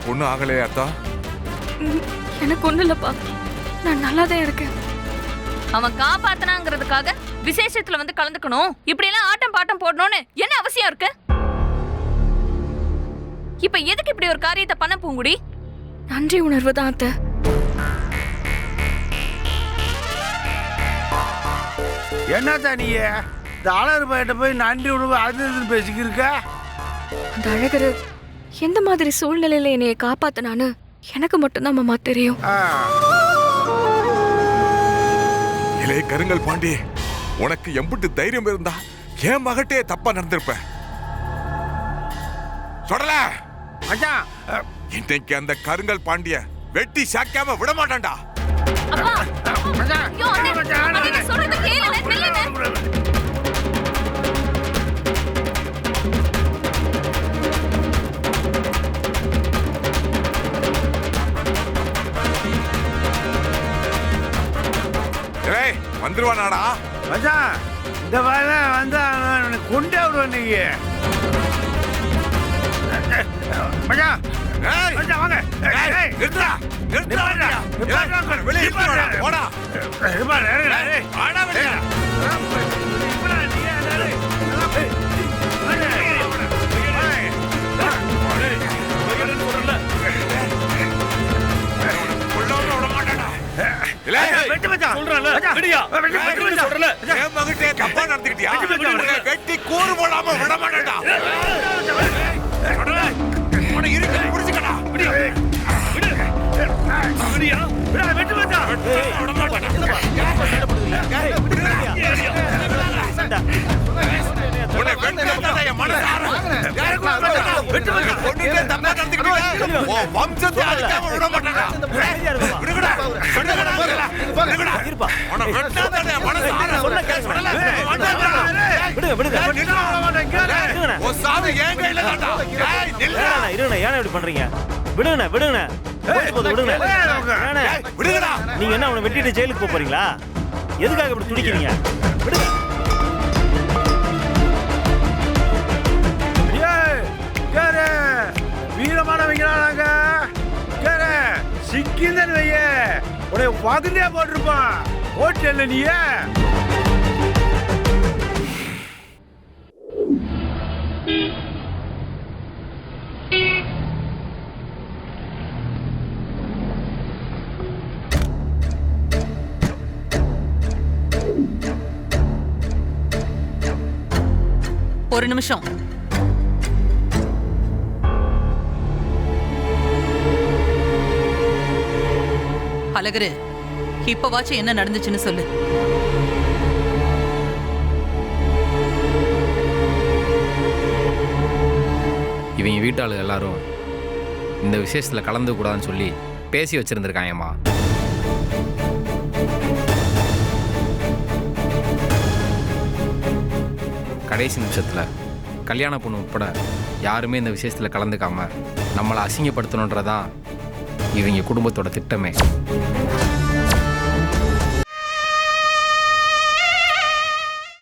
உனக்கு ஒண்ணும் ஆகலையா அத்தா? எனக்கு ஒண்ணு இல்லப்பா, நான் நல்லாதான் இருக்கேன். அவன் காப்பாத்தனாங்கிறதுக்காக விசேஷத்துல வந்து கலந்துக்கணும், இப்படி எல்லாம் ஆட்டம் பாட்டம் போடணும்னு என்ன அவசியம் இருக்கு? இப்ப எதுக்கு இப்படி ஒரு காரியத்தை பண்ண பூங்குடி? நன்றி உணர்வு தான் அத்தை. என்னத்தா நீ இந்த அழகர் பையிட்ட போய் நன்றி உணவு அது இதுன்னு பேசிக்கிருக்க? அந்த அழகரு எந்த மாதிரி சூழ்நிலையில என்னைய காப்பாத்தினான்னு எனக்கு மட்டும்தான் மாமா தெரியும். இளைய கருங்கல் பாண்டி, உனக்கு எம்பிட்டு தைரியம் இருந்தா என் மகட்டே தப்பா நடந்திருப்ப. சொல்லல மச்சான், இன்னைக்கு அந்த கருங்கல் பாண்டிய வெட்டி சாக்காம விட மாட்டான்டா. அப்பா, மச்சான், ஐயோ, அண்ணே, மச்சான், அண்ணே, நான் சொல்றதை கேளுண்ணே, நில்லுண்ணே. ஏய், வந்துருவானாடா? மச்சான், இந்த வேலை வந்து அவனை கொண்டே விடுவேன் நீங்க. மச்சான், ஏய், மச்சான் வாங்க. ஏய், ஏய், நிறுத்துடா, நிறுத்துடா, நிப்பாட்டுடா, நிப்பாட்டுடா, வெளியே நிப்பாட்டுடா. நிப்பாட்டுடா, போடா. நிப்பாட்டு, இறங்குடா, ஏய். வாடா வெளியே. நிப்பாட்டுடா, நீ ஏன் டேய்? கொல்லாம விட மாட்டான்டா. இல்லை, வெட்டு மச்சான். சொல்றேன்ல, மச்சான், விடியா? வெட்டு மச்சான். சொல்றேன்ல. என் மகட்டே தப்பா நடந்துக்கிட்டியா? வெட்டி உன்னை வெட்டி கூறு போடாம விட மாட்டான்டா. உன்னை இறுக்கி புடிச்சுக்கடா. விடியா? விடா, வெட்டு மச்சான். விட மாட்டான்டா. உன்னை வெட்டாதடா, என் மனசு ஆறும். வெட்டு மச்சான். கொன்னுட்டே தப்பா நடந்துக்கிட்டீங்க. உன் வம்சத்தை அழிக்காம விட மாட்டான்டா. விடுங்கடா, விடுங்கடா, விடுங்கடா. உன்னை வெட்டாதடா, என் மனசு ஆறும். உன் சாவு என் கையில தான்டா. ஏய், நில்லுடா. ஏன் இப்படி பண்றீங்க? விடுங்கண்ணே, விடுங்கண்ணே. விடுங்கண்ணே. ஏண்ணே, விடுங்கடா. நீங்க என்ன அவனை வெட்டிட்டு ஜெயிலுக்கு போக போறீங்களா? எதுக்காக இப்படி துடிக்கிறீங்க? விடுங்க. வீரமானவங்க சிக்கிந்தன் வைய உடைய பகுதியா போட்டிருப்பான். ஓட்டல நீ ஒரு நிமிஷம். அழகரு, இப்பவாச்சும் என்ன நடந்துச்சுன்னு சொல்லு. இவங்க வீட்டாளு எல்லாரும் இந்த விசேஷத்தில் கலந்து கூடாதுன்னு சொல்லி பேசி வச்சிருந்திருக்காங்கம்மா. கடைசி நிமிஷத்தில் கல்யாண பொண்ணு உட்பட யாருமே இந்த விசேஷத்தில் கலந்துக்காம நம்மளை அசிங்கப்படுத்தணுன்றதான் இவங்க குடும்பத்தோட திட்டமே.